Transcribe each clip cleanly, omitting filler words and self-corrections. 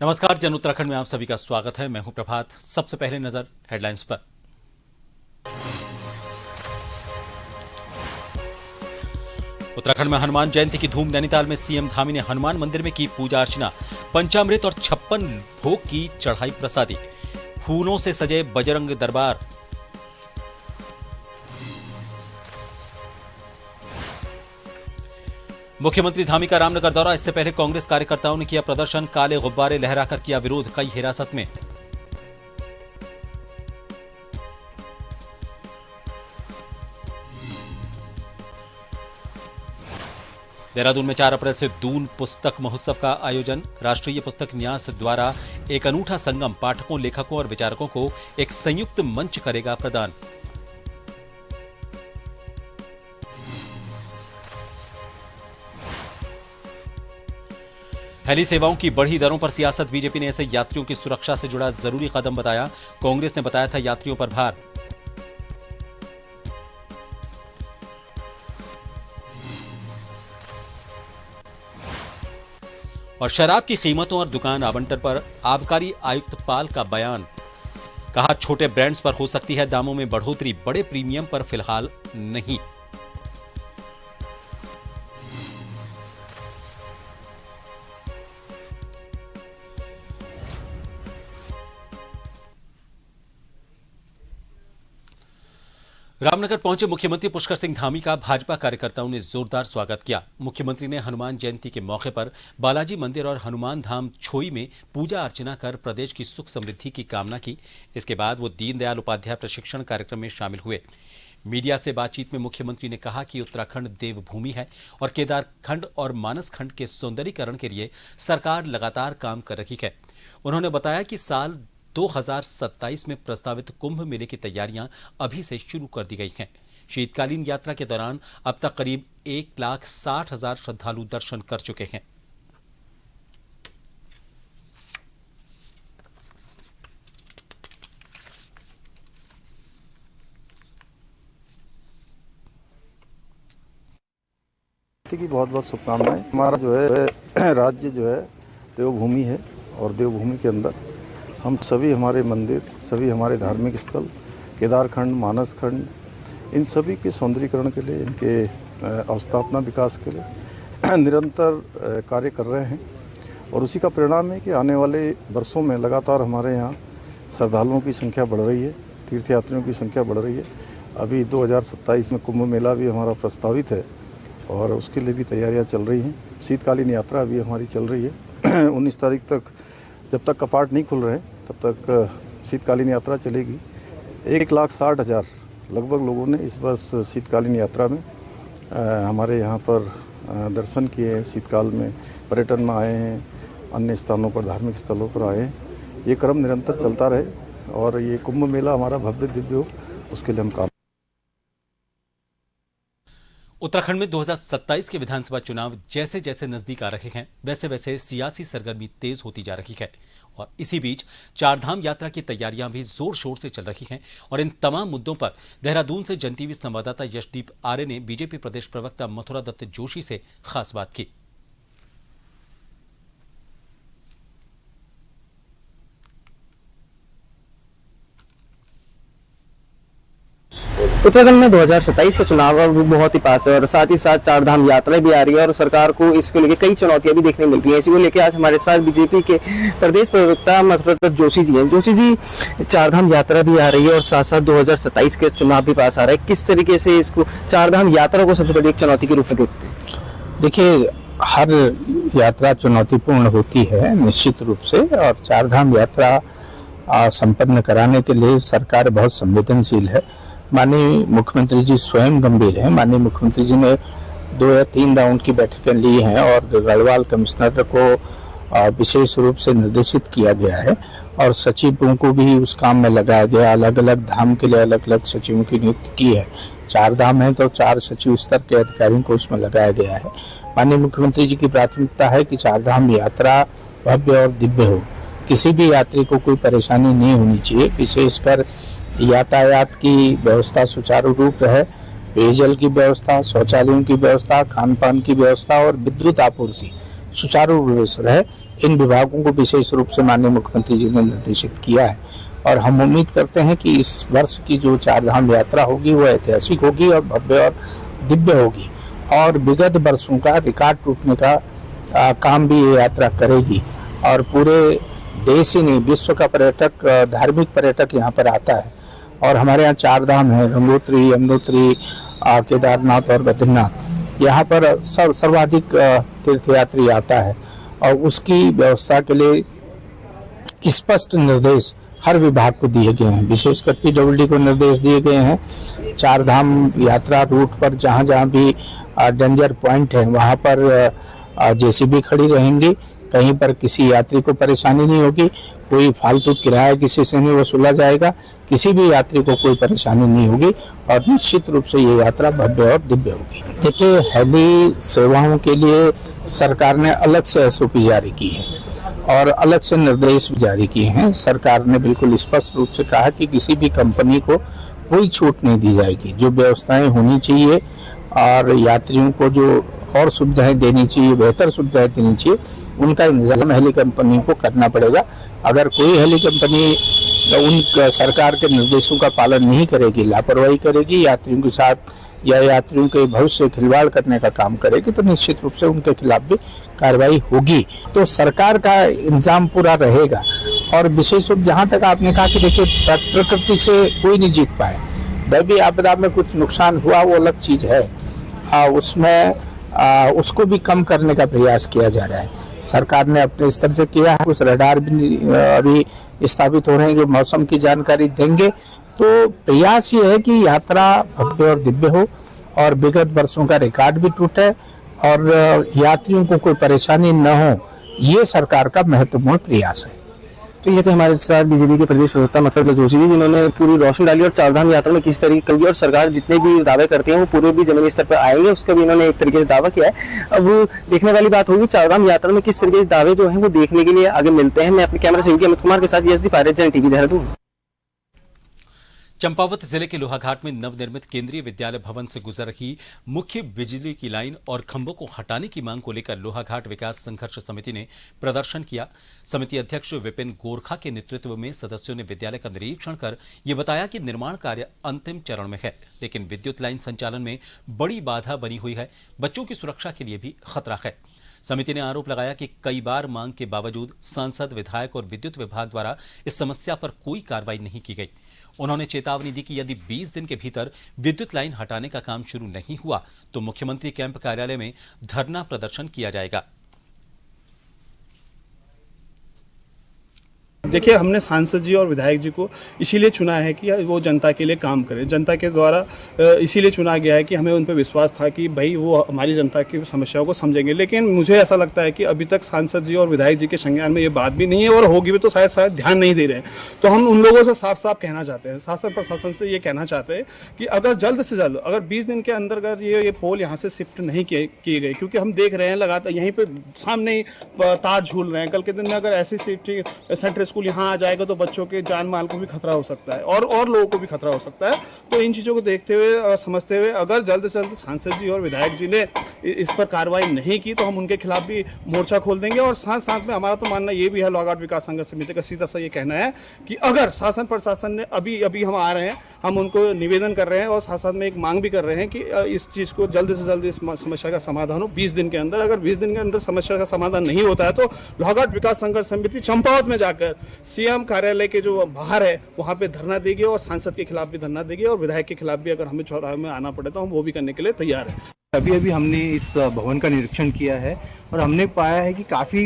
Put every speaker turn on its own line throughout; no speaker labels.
नमस्कार, जन उत्तराखंड में आप सभी का स्वागत है। मैं हूं प्रभात। सबसे पहले नजर हेडलाइंस पर। उत्तराखंड में हनुमान जयंती की धूम। नैनीताल में सीएम धामी ने हनुमान मंदिर में की पूजा अर्चना। पंचामृत और 56 भोग की चढ़ाई प्रसादी। फूलों से सजे बजरंग दरबार। मुख्यमंत्री धामी का रामनगर दौरा। इससे पहले कांग्रेस कार्यकर्ताओं ने किया प्रदर्शन। काले गुब्बारे लहराकर किया विरोध। कई हिरासत में। देहरादून में 4 अप्रैल से दून पुस्तक महोत्सव का आयोजन। राष्ट्रीय पुस्तक न्यास द्वारा एक अनूठा संगम पाठकों, लेखकों और विचारकों को एक संयुक्त मंच करेगा प्रदान। हेली सेवाओं की बढ़ी दरों पर सियासत। बीजेपी ने इसे यात्रियों की सुरक्षा से जुड़ा जरूरी कदम बताया। कांग्रेस ने बताया था यात्रियों पर भार। और शराब की कीमतों और दुकान आवंटन पर आबकारी आयुक्त पाल का बयान। कहा, छोटे ब्रांड्स पर हो सकती है दामों में बढ़ोतरी, बड़े प्रीमियम पर फिलहाल नहीं। रामनगर पहुंचे मुख्यमंत्री पुष्कर सिंह धामी का भाजपा कार्यकर्ताओं ने जोरदार स्वागत किया। मुख्यमंत्री ने हनुमान जयंती के मौके पर बालाजी मंदिर और हनुमान धाम छोई में पूजा अर्चना कर प्रदेश की सुख समृद्धि की कामना की। इसके बाद वो दीनदयाल उपाध्याय प्रशिक्षण कार्यक्रम में शामिल हुए। मीडिया से बातचीत में मुख्यमंत्री ने कहा कि उत्तराखंड देवभूमि है और केदारखंड और मानस खंड के सौंदर्यीकरण के लिए सरकार लगातार काम कर रही है। उन्होंने बताया कि साल 2027 में प्रस्तावित कुंभ मेले की तैयारियां अभी से शुरू कर दी गई हैं। शीतकालीन यात्रा के दौरान अब तक करीब 1,60,000 श्रद्धालु दर्शन कर चुके हैं।
की बहुत बहुत शुभकामनाएं। हमारा जो है राज्य जो है देवभूमि है और देवभूमि के अंदर हम सभी हमारे मंदिर, सभी हमारे धार्मिक स्थल, केदारखंड, मानसखंड, इन सभी के सौंदर्यीकरण के लिए, इनके अवस्थापना विकास के लिए निरंतर कार्य कर रहे हैं। और उसी का परिणाम है कि आने वाले वर्षों में लगातार हमारे यहाँ श्रद्धालुओं की संख्या बढ़ रही है, तीर्थयात्रियों की संख्या बढ़ रही है। अभी 2027 में कुंभ मेला भी हमारा प्रस्तावित है और उसके लिए भी तैयारियां चल रही हैं। शीतकालीन यात्रा अभी हमारी चल रही है। 19 तारीख तक, जब तक कपाट नहीं खुल रहे हैं तब तक शीतकालीन यात्रा चलेगी। 1,60,000 लगभग लोगों ने इस वर्ष शीतकालीन यात्रा में हमारे यहाँ पर दर्शन किए हैं। शीतकाल में पर्यटन में आए हैं, अन्य स्थानों पर, धार्मिक स्थलों पर आए हैं। ये क्रम निरंतर चलता रहे और ये कुंभ मेला हमारा भव्य दिव्य हो, उसके लिए हम काम।
उत्तराखंड में 2027 के विधानसभा चुनाव जैसे जैसे नजदीक आ रहे हैं, वैसे वैसे सियासी सरगर्मी तेज होती जा रही है। और इसी बीच चारधाम यात्रा की तैयारियां भी जोर शोर से चल रही हैं। और इन तमाम मुद्दों पर देहरादून से जन टीवी संवाददाता यशदीप आर्य ने बीजेपी प्रदेश प्रवक्ता मथुरा दत्त जोशी से खास बात की।
उत्तराखंड में 2027 का चुनाव अब बहुत ही पास है और साथ ही साथ चारधाम यात्रा भी आ रही है और सरकार को इसको लेकर कई चुनौतियां भी देखने मिल रही हैं। इसी को लेकर आज हमारे साथ बीजेपी के प्रदेश प्रवक्ता मथुरा दत्त जोशी जी हैं। जोशी जी, चारधाम यात्रा भी आ रही है और साथ साथ 2027 के चुनाव भी पास आ रहा है, किस तरीके से इसको चारधाम यात्रा को सबसे बड़ी एक चुनौती के रूप में देखते हैं?
देखिए, हर यात्रा चुनौतीपूर्ण होती है निश्चित रूप से, और चारधाम यात्रा संपन्न कराने के लिए सरकार बहुत संवेदनशील है। माननीय मुख्यमंत्री जी स्वयं गंभीर हैं। माननीय मुख्यमंत्री जी ने 2 या 3 राउंड की बैठकें ली हैं और गढ़वाल कमिश्नर को विशेष रूप से निर्देशित किया गया है और सचिवों को भी उस काम में लगाया गया। अलग अलग धाम के लिए अलग अलग सचिवों की नियुक्ति की है। 4 धाम है तो 4 सचिव स्तर के अधिकारियों को उसमें लगाया गया है। माननीय मुख्यमंत्री जी की प्राथमिकता है कि चारधाम यात्रा भव्य और दिव्य हो, किसी भी यात्री को कोई परेशानी नहीं होनी चाहिए। विशेषकर यातायात की व्यवस्था सुचारू रूप रहे, पेयजल की व्यवस्था, शौचालयों की व्यवस्था, खान पान की व्यवस्था और विद्युत आपूर्ति सुचारू रूप से रहे, इन विभागों को विशेष रूप से माननीय मुख्यमंत्री जी ने निर्देशित किया है। और हम उम्मीद करते हैं कि इस वर्ष की जो चारधाम यात्रा होगी वो ऐतिहासिक होगी और भव्य और दिव्य होगी, और विगत वर्षों का रिकॉर्ड टूटने का काम भी ये यात्रा करेगी। और पूरे देश ही नहीं, विश्व का पर्यटक, धार्मिक पर्यटक यहाँ पर आता है। और हमारे यहाँ चार धाम है, गंगोत्री, यमुनोत्री, केदारनाथ और बद्रीनाथ। यहाँ पर सर्वाधिक तीर्थयात्री आता है, और उसकी व्यवस्था के लिए स्पष्ट निर्देश हर विभाग को दिए गए हैं। विशेषकर PWD को निर्देश दिए गए हैं। चार धाम यात्रा रूट पर जहाँ जहाँ भी डेंजर पॉइंट है वहाँ पर JCB खड़ी रहेंगी। कहीं पर किसी यात्री को परेशानी नहीं होगी, कोई फालतू किराया किसी से नहीं वसूला जाएगा, किसी भी यात्री को कोई परेशानी नहीं होगी, और निश्चित रूप से ये यात्रा भव्य और दिव्य होगी। देखिए, हेली सेवाओं के लिए सरकार ने अलग से SOP जारी की है और अलग से निर्देश जारी किए हैं। सरकार ने बिल्कुल स्पष्ट रूप से कहा कि किसी भी कंपनी को कोई छूट नहीं दी जाएगी। जो व्यवस्थाएं होनी चाहिए और यात्रियों को जो और सुविधाएं देनी चाहिए, बेहतर सुविधाएं देनी चाहिए, उनका इंतजाम हेली कंपनी को करना पड़ेगा। अगर कोई हेली कंपनी उन सरकार के निर्देशों का पालन नहीं करेगी, लापरवाही करेगी, यात्रियों के साथ या यात्रियों के भविष्य से खिलवाड़ करने का काम करेगी, तो निश्चित रूप से उनके खिलाफ भी कार्रवाई होगी। तो सरकार का इंतजाम पूरा रहेगा। और विशेष रूप जहाँ तक आपने कहा कि देखिए, प्रकृति से कोई नहीं जीत पाए, दैवीय आपदा में कुछ नुकसान हुआ वो अलग चीज है, उसमें उसको भी कम करने का प्रयास किया जा रहा है। सरकार ने अपने स्तर से किया है। कुछ रडार भी अभी स्थापित हो रहे हैं जो मौसम की जानकारी देंगे। तो प्रयास ये है कि यात्रा भव्य और दिव्य हो और विगत वर्षों का रिकॉर्ड भी टूटे और यात्रियों को कोई परेशानी न हो, ये सरकार का महत्वपूर्ण प्रयास है।
तो ये थे हमारे साथ BJP के प्रदेश प्रवक्ता मथुर जोशी जी, जिन्होंने पूरी रोशनी डाली और चारधाम यात्रा में किस तरीके की और सरकार जितने भी दावे करती है वो पूरे भी जमीनी स्तर पर आएंगे, उसका भी इन्होंने एक तरीके से दावा किया है। अब देखने वाली बात होगी चारधाम यात्रा में किस तरीके के दावे जो हैं वो देखने के लिए आगे मिलते हैं। मैं अपने कैमरा सहयोगी अमित कुमार के साथ YSD पायरेट जन TV देहरादून।
चंपावत जिले के लोहाघाट में नवनिर्मित केंद्रीय विद्यालय भवन से गुजर रही मुख्य बिजली की लाइन और खंभों को हटाने की मांग को लेकर लोहाघाट विकास संघर्ष समिति ने प्रदर्शन किया। समिति अध्यक्ष विपिन गोरखा के नेतृत्व में सदस्यों ने विद्यालय का निरीक्षण कर ये बताया कि निर्माण कार्य अंतिम चरण में है, लेकिन विद्युत लाइन संचालन में बड़ी बाधा बनी हुई है। बच्चों की सुरक्षा के लिए भी खतरा है। समिति ने आरोप लगाया कि कई बार मांग के बावजूद सांसद, विधायक और विद्युत विभाग द्वारा इस समस्या पर कोई कार्रवाई नहीं की गई। उन्होंने चेतावनी दी कि यदि 20 दिन के भीतर विद्युत लाइन हटाने का काम शुरू नहीं हुआ तो मुख्यमंत्री कैंप कार्यालय में धरना प्रदर्शन किया जाएगा।
देखिए, हमने सांसद जी और विधायक जी को इसीलिए चुना है कि वो जनता के लिए काम करें। जनता के द्वारा इसीलिए चुना गया है कि हमें उन पर विश्वास था कि भाई वो हमारी जनता की समस्याओं को समझेंगे। लेकिन मुझे ऐसा लगता है कि अभी तक सांसद जी और विधायक जी के संज्ञान में ये बात भी नहीं है और होगी भी तो शायद ध्यान नहीं दे रहे हैं। तो हम उन लोगों से साफ साफ कहना चाहते हैं, शासन प्रशासन से ये कहना चाहते हैं कि अगर जल्द से जल्द अगर 20 दिन के अंदर अगर ये पोल यहाँ से शिफ्ट नहीं किए गए, क्योंकि हम देख रहे हैं लगातार यहीं पर सामने ही तार झूल रहे हैं। कल के दिन में अगर ऐसी शिफ्टिंग सेंट्रल स्कूल यहाँ आ जाएगा तो बच्चों के जान माल को भी खतरा हो सकता है और लोगों को भी खतरा हो सकता है। तो इन चीज़ों को देखते हुए और समझते हुए अगर जल्द से जल्द सांसद जी और विधायक जी ने इस पर कार्रवाई नहीं की तो हम उनके खिलाफ भी मोर्चा खोल देंगे। और साथ साथ में हमारा तो मानना ये भी है, लोहाघाट विकास संघर्ष समिति का सीधा सा ये कहना है कि अगर शासन प्रशासन ने अभी हम आ रहे हैं, हम उनको निवेदन कर रहे हैं और साथ साथ में एक मांग भी कर रहे हैं कि इस चीज़ को जल्द से जल्द इस समस्या का समाधान हो 20 दिन के अंदर। अगर 20 दिन के अंदर समस्या का समाधान नहीं होता है तो लोहाघाट विकास संघर्ष समिति चंपावत में जाकर CM कार्यालय के जो बाहर है वहाँ पे धरना देगी और सांसद के खिलाफ भी धरना देगी और विधायक के खिलाफ भी अगर हमें चौराहे में आना पड़े तो हम वो भी करने के लिए तैयार हैं।
अभी हमने इस भवन का निरीक्षण किया है और हमने पाया है कि काफ़ी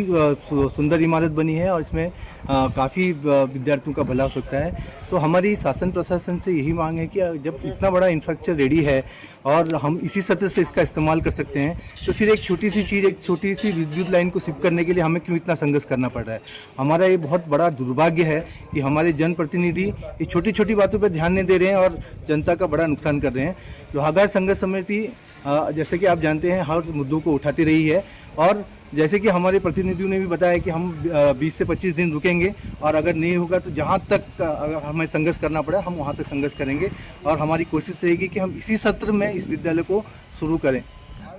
सुंदर इमारत बनी है और इसमें काफ़ी विद्यार्थियों का भला हो सकता है। तो हमारी शासन प्रशासन से यही मांग है कि जब इतना बड़ा इंफ्रास्ट्रक्चर रेडी है और हम इसी सत्र से इसका इस्तेमाल कर सकते हैं तो फिर एक छोटी सी चीज़, एक छोटी सी विद्युत लाइन को शिफ्ट करने के लिए हमें क्यों इतना संघर्ष करना पड़ रहा है। हमारा ये बहुत बड़ा दुर्भाग्य है कि हमारे जनप्रतिनिधि ये छोटी छोटी बातों पर ध्यान नहीं दे रहे हैं और जनता का बड़ा नुकसान कर रहे हैं। लोहाघाट संघर्ष समिति जैसे कि आप जानते हैं हर मुद्दों को उठाती रही है और जैसे कि हमारे प्रतिनिधियों ने भी बताया कि हम 20 से 25 दिन रुकेंगे और अगर नहीं होगा तो जहां तक अगर हमें संघर्ष करना पड़े हम वहां तक संघर्ष करेंगे और हमारी कोशिश रहेगी कि हम इसी सत्र में इस विद्यालय को शुरू करें।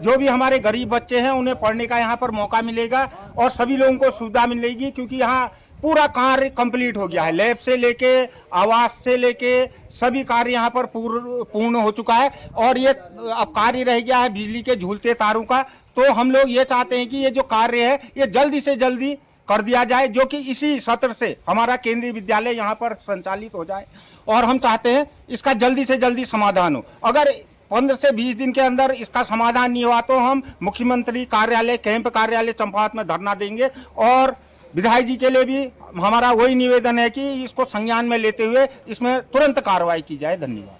जो भी हमारे गरीब बच्चे हैं उन्हें पढ़ने का यहाँ पर मौका मिलेगा और सभी लोगों को सुविधा मिलेगी, क्योंकि यहाँ पूरा कार्य कंप्लीट हो गया है। लैब से लेके आवास से लेके सभी कार्य यहाँ पर पूर्ण हो चुका है और ये अब कार्य रह गया है बिजली के झूलते तारों का। तो हम लोग ये चाहते हैं कि ये जो कार्य है ये जल्दी से जल्दी कर दिया जाए, जो कि इसी सत्र से हमारा केंद्रीय विद्यालय यहाँ पर संचालित हो जाए और हम चाहते हैं इसका जल्दी से जल्दी समाधान हो। अगर 15 से 20 दिन के अंदर इसका समाधान नहीं हुआ तो हम मुख्यमंत्री कार्यालय कैंप कार्यालय चंपावत में धरना देंगे। और विधायक जी के लिए भी हमारा वही निवेदन है कि इसको संज्ञान में लेते हुए इसमें तुरंत कार्रवाई की जाए। धन्यवाद।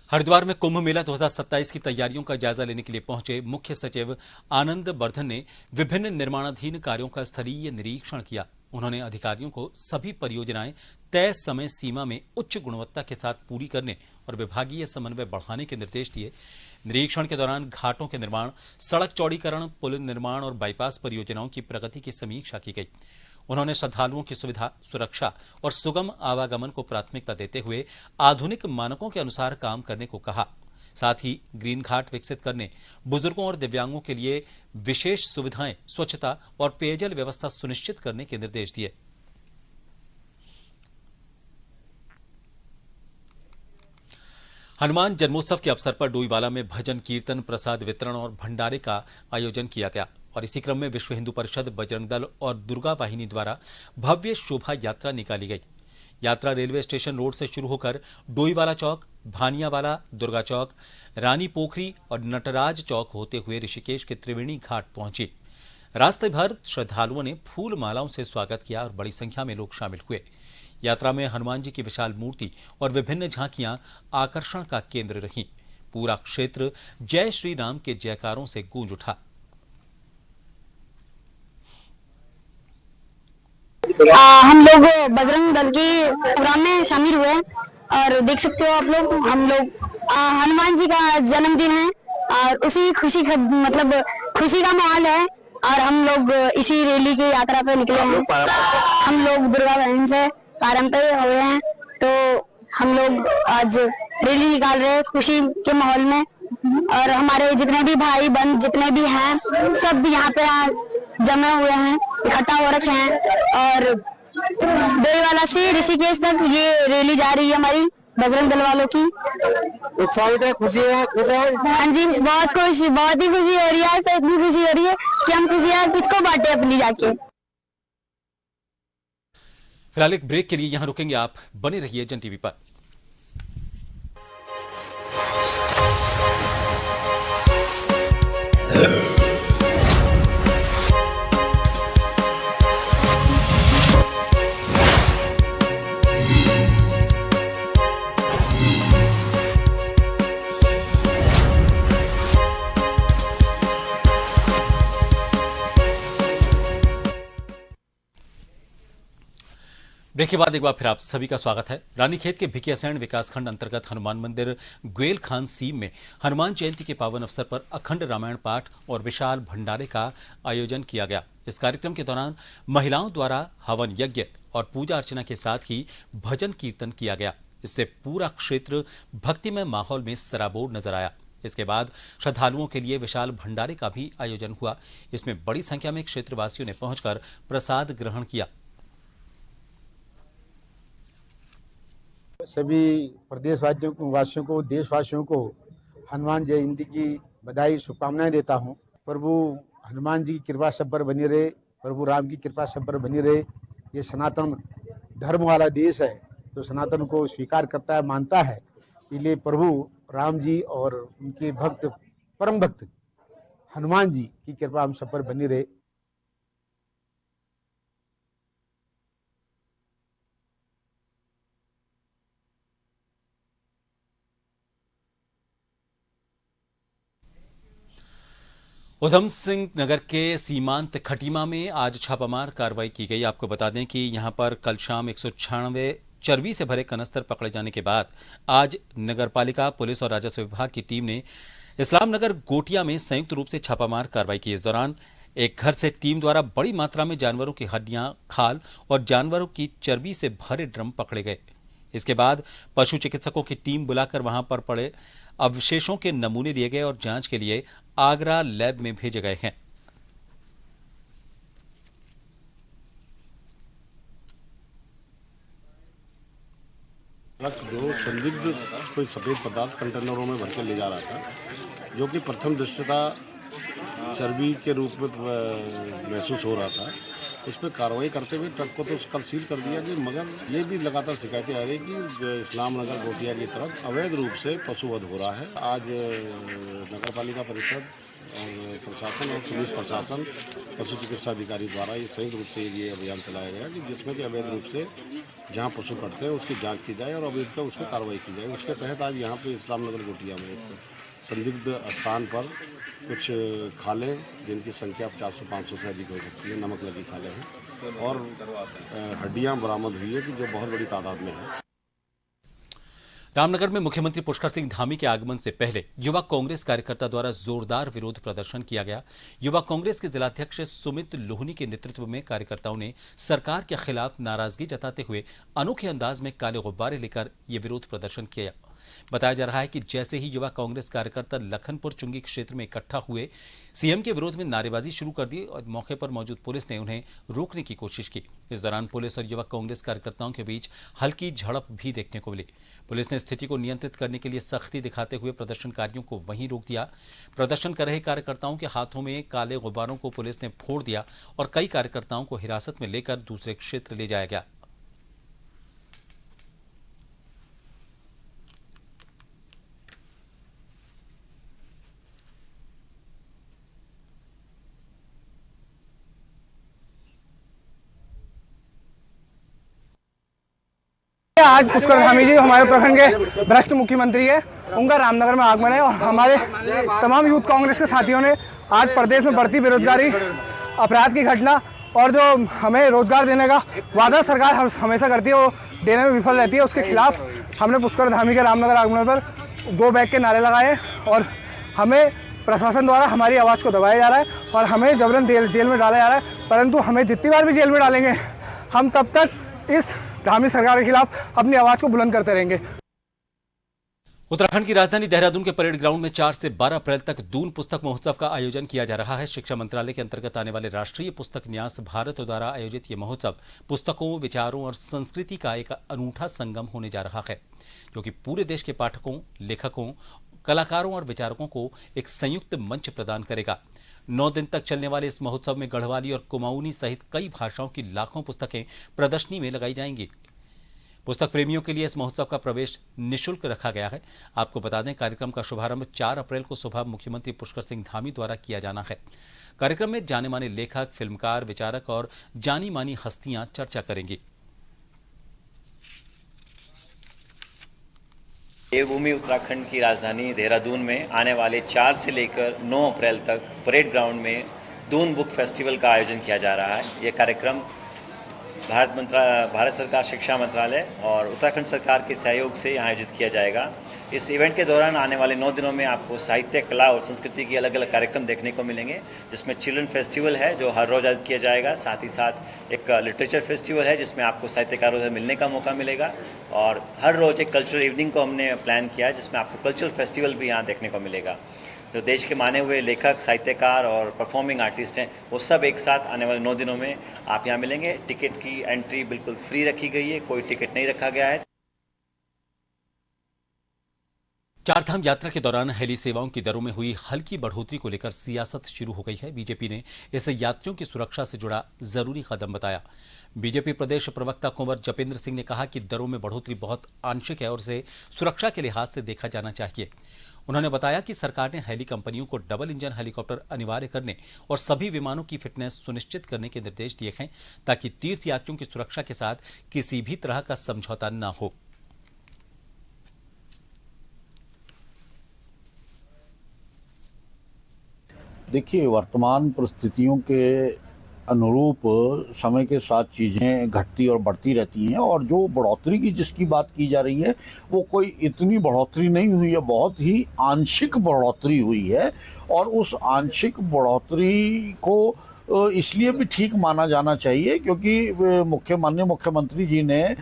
हरिद्वार में कुंभ मेला 2027 की तैयारियों का जायजा लेने के लिए पहुंचे मुख्य सचिव आनंद वर्धन ने विभिन्न निर्माणाधीन कार्यों का स्थलीय निरीक्षण किया। उन्होंने अधिकारियों को सभी परियोजनाएं तय समय सीमा में उच्च गुणवत्ता के साथ पूरी करने और विभागीय समन्वय बढ़ाने के निर्देश दिए। निरीक्षण के दौरान घाटों के निर्माण, सड़क चौड़ीकरण, पुल निर्माण और बाईपास परियोजनाओं की प्रगति की समीक्षा की गई। उन्होंने श्रद्धालुओं की सुविधा, सुरक्षा और सुगम आवागमन को प्राथमिकता देते हुए आधुनिक मानकों के अनुसार काम करने को कहा। साथ ही ग्रीन घाट विकसित करने, बुजुर्गों और दिव्यांगों के लिए विशेष सुविधाएं, स्वच्छता और पेयजल व्यवस्था सुनिश्चित करने के निर्देश दिए। हनुमान जन्मोत्सव के अवसर पर डोईवाला में भजन कीर्तन, प्रसाद वितरण और भंडारे का आयोजन किया गया और इसी क्रम में विश्व हिंदू परिषद, बजरंग दल और दुर्गा वाहिनी द्वारा भव्य शोभा यात्रा निकाली गई। यात्रा रेलवे स्टेशन रोड से शुरू होकर डोईवाला चौक, भानियावाला, दुर्गा चौक, रानी पोखरी और नटराज चौक होते हुए ऋषिकेश के त्रिवेणी घाट पहुंची। रास्ते भर श्रद्धालुओं ने फूल मालाओं से स्वागत किया और बड़ी संख्या में लोग शामिल हुए। यात्रा में हनुमान जी की विशाल मूर्ति और विभिन्न झांकियां आकर्षण का केंद्र रहीं। पूरा क्षेत्र जय श्री राम के जयकारों से गूंज उठा।
हम लोग बजरंग दल के प्रोग्राम में शामिल हुए और देख सकते हो आप लोग, हम लोग हनुमान जी का जन्मदिन है और उसी खुशी का माहौल है और हम लोग इसी रैली की यात्रा पे निकले हैं। हम लोग दुर्गा बहन से पारंपरिक हुए हैं तो हम लोग आज रैली निकाल रहे हैं खुशी के माहौल में और हमारे जितने भी भाई बहन जितने भी हैं सब यहाँ पे जमे हुए हैं, इकट्ठा हो रखे हैं और डोईवाला से ऋषिकेश तक ये रैली जा रही है हमारी बजरंग दल वालों की।
उत्साहित है, खुशी है, खुश है।
हाँ जी, बहुत ही खुशी हो रही है। तो इतनी खुशी हो रही है कि हम खुशियाँ किसको बांटे अपनी जाके।
फिलहाल एक ब्रेक के लिए यहां रुकेंगे, आप बने रहिए जन टीवी पर। ब्रेक के बाद एक बार फिर आप सभी का स्वागत है। रानीखेत के भिकियासैंण विकासखंड अंतर्गत हनुमान मंदिर ग्वेल खान सीम में हनुमान जयंती के पावन अवसर पर अखंड रामायण पाठ और विशाल भंडारे का आयोजन किया गया। इस कार्यक्रम के दौरान महिलाओं द्वारा हवन यज्ञ और पूजा अर्चना के साथ ही भजन कीर्तन किया गया। इससे पूरा क्षेत्र भक्तिमय माहौल में सराबोर नजर आया। इसके बाद श्रद्धालुओं के लिए विशाल भंडारे का भी आयोजन हुआ। इसमें बड़ी संख्या में क्षेत्रवासियों ने पहुंचकर प्रसाद ग्रहण किया।
सभी प्रदेशवासियों को, देशवासियों को हनुमान जयंती की बधाई, शुभकामनाएं देता हूं। प्रभु हनुमान जी की कृपा सब पर बनी रहे, प्रभु राम की कृपा सब पर बनी रहे। ये सनातन धर्म वाला देश है तो सनातन को स्वीकार करता है, मानता है। इसलिए प्रभु राम जी और उनके भक्त, परम भक्त हनुमान जी की कृपा हम सब पर बनी रहे।
उधम सिंह नगर के सीमांत खटीमा में आज छापामार कार्रवाई की गई। आपको बता दें कि यहां पर कल शाम 196 चर्बी से भरे कनस्तर पकड़े जाने के बाद आज नगरपालिका, पुलिस और राजस्व विभाग की टीम ने इस्लाम नगर गोटिया में संयुक्त रूप से छापामार कार्रवाई की। इस दौरान एक घर से टीम द्वारा बड़ी मात्रा में जानवरों की हड्डियां, खाल और जानवरों की चर्बी से भरे ड्रम पकड़े गए। इसके बाद पशु चिकित्सकों की टीम बुलाकर वहां पर पड़े अवशेषों के नमूने लिए गए और जांच के लिए आगरा लैब में भेजे गए हैं।
ट्रक दो संदिग्ध कोई सफ़ेद पदार्थ कंटेनरों में भर के ले जा रहा था, जो कि प्रथम दृष्टया चर्बी के रूप में महसूस हो रहा था। उस पर कार्रवाई करते हुए ट्रक को तो कल सील कर दिया गया, मगर ये भी लगातार शिकायतें आ रही कि इस्लाम नगर गोटिया की तरफ अवैध रूप से पशुवध हो रहा है। आज नगर पालिका परिषद और प्रशासन और पुलिस प्रशासन पशु चिकित्सा अधिकारी द्वारा ये संयुक्त रूप से ये अभियान चलाया गया कि जिसमें कि अवैध रूप से जहाँ पशु कटते हैं उसकी जांच की जाए और अवैध उस पर कार्रवाई की जाए। उसके तहत आज यहाँ पे इस्लाम नगर गोटिया में एक संदिग्ध स्थान पर कुछ खालें, जिनकी संख्या 400-500 से अधिक हो सकती है, नमक लगी खालें हैं और हड्डियाँ बरामद हुई है कि जो बहुत बड़ी तादाद में है।
रामनगर में मुख्यमंत्री पुष्कर सिंह धामी के आगमन से पहले युवा कांग्रेस कार्यकर्ता द्वारा जोरदार विरोध प्रदर्शन किया गया। युवा कांग्रेस के जिलाध्यक्ष सुमित लोहनी के नेतृत्व में कार्यकर्ताओं ने सरकार के खिलाफ नाराजगी जताते हुए अनोखे अंदाज में काले गुब्बारे लेकर यह विरोध प्रदर्शन किया। बताया जा रहा है कि जैसे ही युवा कांग्रेस कार्यकर्ता लखनपुर चुंगी क्षेत्र में इकट्ठा हुए, सीएम के विरोध में नारेबाजी शुरू कर दी और मौके पर मौजूद पुलिस ने उन्हें रोकने की कोशिश की। इस दौरान पुलिस और युवा कांग्रेस कार्यकर्ताओं के बीच हल्की झड़प भी देखने को मिली। पुलिस ने स्थिति को नियंत्रित करने के लिए सख्ती दिखाते हुए प्रदर्शनकारियों को वहीं रोक दिया। प्रदर्शन कर रहे कार्यकर्ताओं के हाथों में काले गुब्बारों को पुलिस ने फोड़ दिया और कई कार्यकर्ताओं को हिरासत में लेकर दूसरे क्षेत्र ले जाया गया।
आज पुष्कर धामी जी हमारे उत्तराखंड के भ्रष्ट मुख्यमंत्री है, उनका रामनगर में आगमन है और हमारे तमाम यूथ कांग्रेस के साथियों ने आज प्रदेश में बढ़ती बेरोजगारी, अपराध की घटना और जो हमें रोजगार देने का वादा सरकार हमेशा करती है वो देने में विफल रहती है, उसके खिलाफ हमने पुष्कर धामी के रामनगर आगमन पर गो बैक के नारे लगाए और हमें प्रशासन द्वारा हमारी आवाज़ को दबाया जा रहा है और हमें जबरन जेल में डाला जा रहा है। परंतु हमें जितनी बार भी जेल में डालेंगे, हम तब तक इस धामी सरकार के खिलाफ अपनी आवाज को बुलंद करते रहेंगे।
उत्तराखंड की राजधानी देहरादून के परेड ग्राउंड में 4 से 12 अप्रैल तक दून पुस्तक महोत्सव का आयोजन किया जा रहा है। शिक्षा मंत्रालय के अंतर्गत आने वाले राष्ट्रीय पुस्तक न्यास भारत द्वारा आयोजित ये महोत्सव पुस्तकों, विचारों और संस्कृति का एक अनूठा संगम होने जा रहा है, जो कि पूरे देश के पाठकों, लेखकों, कलाकारों और विचारकों को एक संयुक्त मंच प्रदान करेगा। 9 दिन तक चलने वाले इस महोत्सव में गढ़वाली और कुमाऊनी सहित कई भाषाओं की लाखों पुस्तकें प्रदर्शनी में लगाई जाएंगी। पुस्तक प्रेमियों के लिए इस महोत्सव का प्रवेश निःशुल्क रखा गया है। आपको बता दें, कार्यक्रम का शुभारंभ 4 अप्रैल को सुबह मुख्यमंत्री पुष्कर सिंह धामी द्वारा किया जाना है। कार्यक्रम में जाने माने लेखक, फिल्मकार, विचारक और जानी मानी हस्तियां चर्चा करेंगी।
देवभूमि उत्तराखंड की राजधानी देहरादून में आने वाले 4 से लेकर 9 अप्रैल तक परेड ग्राउंड में दून बुक फेस्टिवल का आयोजन किया जा रहा है। ये कार्यक्रम भारत सरकार शिक्षा मंत्रालय और उत्तराखंड सरकार के सहयोग से आयोजित किया जाएगा। इस इवेंट के दौरान आने वाले 9 दिनों में आपको साहित्य, कला और संस्कृति की अलग अलग कार्यक्रम देखने को मिलेंगे, जिसमें चिल्ड्रन फेस्टिवल है जो हर रोज आयोजित किया जाएगा। साथ ही साथ एक लिटरेचर फेस्टिवल है जिसमें आपको साहित्यकारों से मिलने का मौका मिलेगा और हर रोज एक कल्चरल इवनिंग को हमने प्लान किया है जिसमें आपको कल्चरल फेस्टिवल भी यहाँ देखने को मिलेगा। जो देश के माने हुए लेखक, साहित्यकार और परफॉर्मिंग आर्टिस्ट हैं, वो सब एक साथ आने वाले 9 दिनों में आप यहाँ मिलेंगे। टिकट की एंट्री बिल्कुल फ्री रखी गई है, कोई टिकट नहीं रखा गया है।
चारधाम यात्रा के दौरान हेली सेवाओं की दरों में हुई हल्की बढ़ोतरी को लेकर सियासत शुरू हो गई है। बीजेपी ने इसे यात्रियों की सुरक्षा से जुड़ा जरूरी कदम बताया। बीजेपी प्रदेश प्रवक्ता कुंवर जपेंद्र सिंह ने कहा कि दरों में बढ़ोतरी बहुत आंशिक है और इसे सुरक्षा के लिहाज से देखा जाना चाहिए। उन्होंने बताया कि सरकार ने हेली कंपनियों को डबल इंजन हेलीकॉप्टर अनिवार्य करने और सभी विमानों की फिटनेस सुनिश्चित करने के निर्देश दिए हैं ताकि तीर्थयात्रियों की सुरक्षा के साथ किसी भी तरह का समझौता न हो।
देखिए, वर्तमान परिस्थितियों के अनुरूप समय के साथ चीज़ें घटती और बढ़ती रहती हैं और जो बढ़ोतरी की जिसकी बात की जा रही है वो कोई इतनी बढ़ोतरी नहीं हुई है, बहुत ही आंशिक बढ़ोतरी हुई है और उस आंशिक बढ़ोतरी को इसलिए भी ठीक माना जाना चाहिए क्योंकि माननीय मुख्यमंत्री जी ने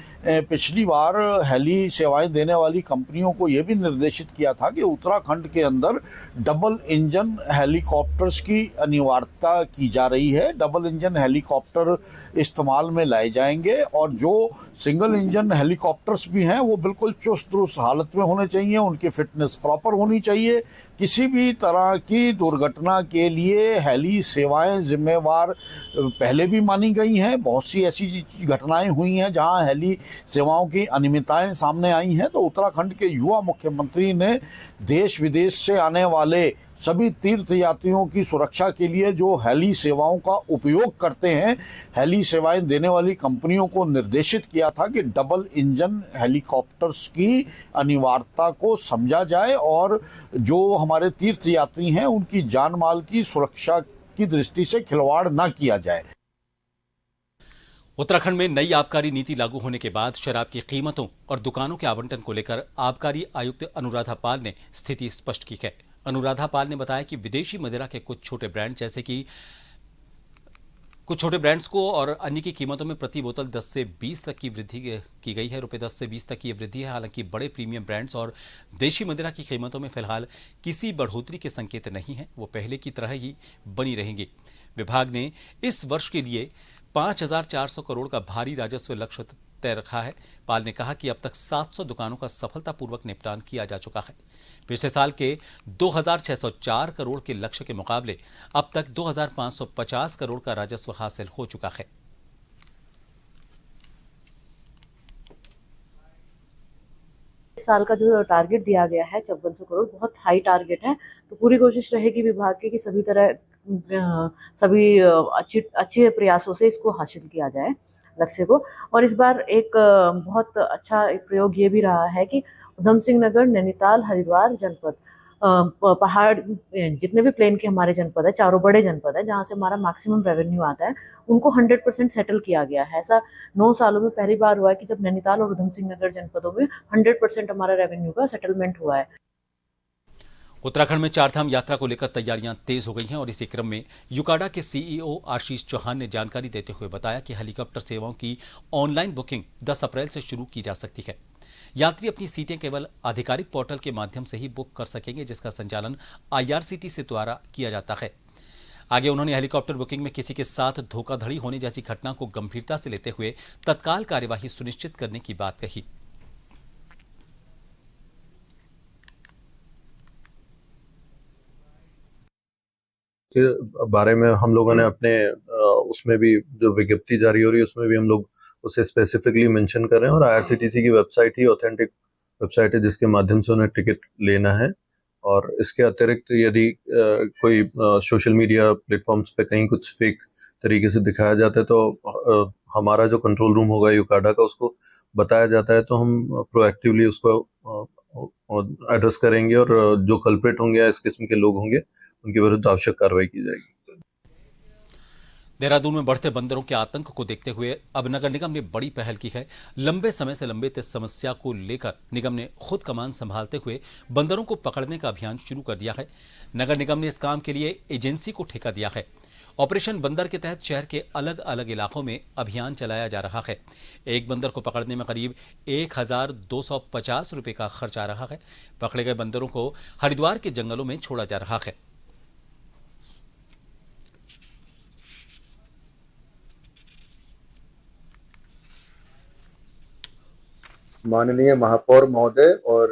पिछली बार हेली सेवाएं देने वाली कंपनियों को यह भी निर्देशित किया था कि उत्तराखंड के अंदर डबल इंजन हेलीकॉप्टर्स की अनिवार्यता की जा रही है। डबल इंजन हेलीकॉप्टर इस्तेमाल में लाए जाएंगे और जो सिंगल इंजन हेलीकॉप्टर्स भी हैं वो बिल्कुल चुस्त दुरुस्त हालत में होने चाहिए, उनकी फिटनेस प्रॉपर होनी चाहिए। किसी भी तरह की दुर्घटना के लिए हेली सेवाएं जिम्मेवार पहले भी मानी गई हैं। बहुत सी ऐसी घटनाएं हुई हैं जहां हेली सेवाओं की अनियमितताएं सामने आई हैं। तो उत्तराखंड के युवा मुख्यमंत्री ने देश विदेश से आने वाले सभी तीर्थ यात्रियों की सुरक्षा के लिए जो हेली सेवाओं का उपयोग करते हैं, हेली सेवाएं देने वाली कंपनियों को निर्देशित किया था कि डबल इंजन हेलीकॉप्टर्स की अनिवार्यता को समझा जाए और जो हमारे तीर्थ यात्री हैं उनकी जान माल की सुरक्षा की दृष्टि से खिलवाड़ ना किया जाए।
उत्तराखंड में नई आबकारी नीति लागू होने के बाद शराब की कीमतों और दुकानों के आवंटन को लेकर आबकारी आयुक्त अनुराधा पाल ने स्थिति स्पष्ट की है। अनुराधा पाल ने बताया कि विदेशी मदिरा के कुछ छोटे ब्रांड्स को और अन्य की कीमतों में प्रति बोतल 10 से 20 तक की वृद्धि की गई है। रुपए 10 से 20 तक की वृद्धि है। हालांकि बड़े प्रीमियम ब्रांड्स और देशी मदिरा की कीमतों में फिलहाल किसी बढ़ोतरी के संकेत नहीं है, वो पहले की तरह ही बनी रहेंगी। विभाग ने इस वर्ष के लिए 5,400 करोड़ का भारी राजस्व लक्ष्य तय रखा है। पाल ने कहा कि अब तक 700 दुकानों का सफलतापूर्वक निपटान किया जा चुका है। पिछले साल के 2,604 करोड़ के लक्ष्य के मुकाबले अब तक 2,550 करोड़ का राजस्व हासिल हो चुका है।
इस साल का जो टारगेट दिया गया है 5400 करोड़ बहुत हाई टारगेट है। तो पूरी कोशिश रहेगी विभाग की कि सभी अच्छे प्रयासों से इसको हासिल किया जाए लक्ष्य को। और इस बार एक बहुत अच्छा एक प्रयोग ये भी रहा है कि उधम सिंह नगर, नैनीताल, हरिद्वार जनपद, पहाड़ जितने भी प्लेन के हमारे जनपद है, चारों बड़े जनपद है जहाँ से हमारा मैक्सिमम रेवेन्यू आता है, उनको 100% सेटल किया गया है। ऐसा 9 सालों में पहली बार हुआ है कि जब नैनीताल और उधम सिंह नगर जनपदों में 100% हमारा रेवेन्यू का सेटलमेंट हुआ है।
उत्तराखंड में चारधाम यात्रा को लेकर तैयारियां तेज हो गई हैं और इसी क्रम में यूकाडा के सीईओ आशीष चौहान ने जानकारी देते हुए बताया कि हेलीकॉप्टर सेवाओं की ऑनलाइन बुकिंग 10 अप्रैल से शुरू की जा सकती है। यात्री अपनी सीटें केवल आधिकारिक पोर्टल के माध्यम से ही बुक कर सकेंगे, जिसका संचालन IRCTC द्वारा किया जाता है। आगे उन्होंने हेलीकॉप्टर बुकिंग में किसी के साथ धोखाधड़ी होने जैसी घटना को गंभीरता से लेते हुए तत्काल कार्यवाही सुनिश्चित करने की बात कही।
के बारे में हम लोगों ने अपने उसमें भी जो विज्ञप्ति जारी हो रही है उसमें भी हम लोग उसे स्पेसिफिकली मेंशन कर रहे हैं और IRCTC की वेबसाइट ही ऑथेंटिक वेबसाइट है जिसके माध्यम से उन्हें टिकट लेना है। और इसके अतिरिक्त यदि कोई सोशल मीडिया प्लेटफॉर्म्स पे कहीं कुछ फेक तरीके से दिखाया जाता है तो हमारा जो कंट्रोल रूम होगा यूकाडा का उसको बताया जाता है, तो हम प्रोएक्टिवली उसको एड्रेस करेंगे और जो कल्प्रिट होंगे या इस किस्म के लोग होंगे उनके विरुद्ध आवश्यक कार्रवाई की जाएगी।
देहरादून में बढ़ते बंदरों के आतंक को देखते हुए अब नगर निगम ने बड़ी पहल की है। लंबे समय से लंबित इस समस्या को लेकर निगम ने खुद कमान संभालते हुए बंदरों को पकड़ने का अभियान शुरू कर दिया है। नगर निगम ने इस काम के लिए एजेंसी को ठेका दिया है। ऑपरेशन बंदर के तहत शहर के अलग अलग इलाकों में अभियान चलाया जा रहा है। एक बंदर को पकड़ने में करीब 1,250 रुपए का खर्च आ रहा है। पकड़े गए बंदरों को हरिद्वार के जंगलों में छोड़ा जा रहा है।
माननीय महापौर महोदय और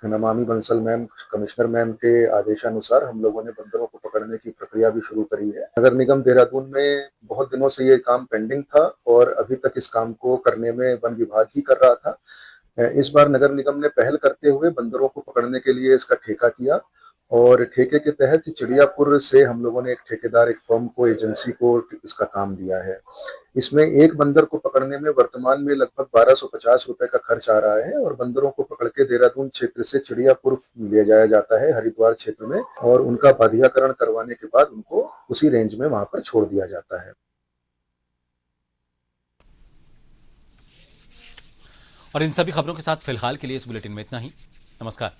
Namami Bansal ma'am, commissioner ma'am के आदेशानुसार हम लोगों ने बंदरों को पकड़ने की प्रक्रिया भी शुरू करी है। नगर निगम देहरादून में बहुत दिनों से ये काम पेंडिंग था और अभी तक इस काम को करने में वन विभाग ही कर रहा था। इस बार नगर निगम ने पहल करते हुए बंदरों को पकड़ने के लिए इसका ठेका किया और ठेके के तहत चिड़ियापुर से हम लोगों ने एक ठेकेदार, एक फर्म को, एजेंसी को इसका काम दिया है। इसमें एक बंदर को पकड़ने में वर्तमान में लगभग 1250 रुपए का खर्च आ रहा है और बंदरों को पकड़ के देहरादून क्षेत्र से चिड़ियापुर ले जाया जाता है हरिद्वार क्षेत्र में और उनका बाधियाकरण करवाने के बाद उनको उसी रेंज में वहां पर छोड़ दिया जाता है।
और इन सभी खबरों के साथ फिलहाल के लिए इस बुलेटिन में इतना ही। नमस्कार।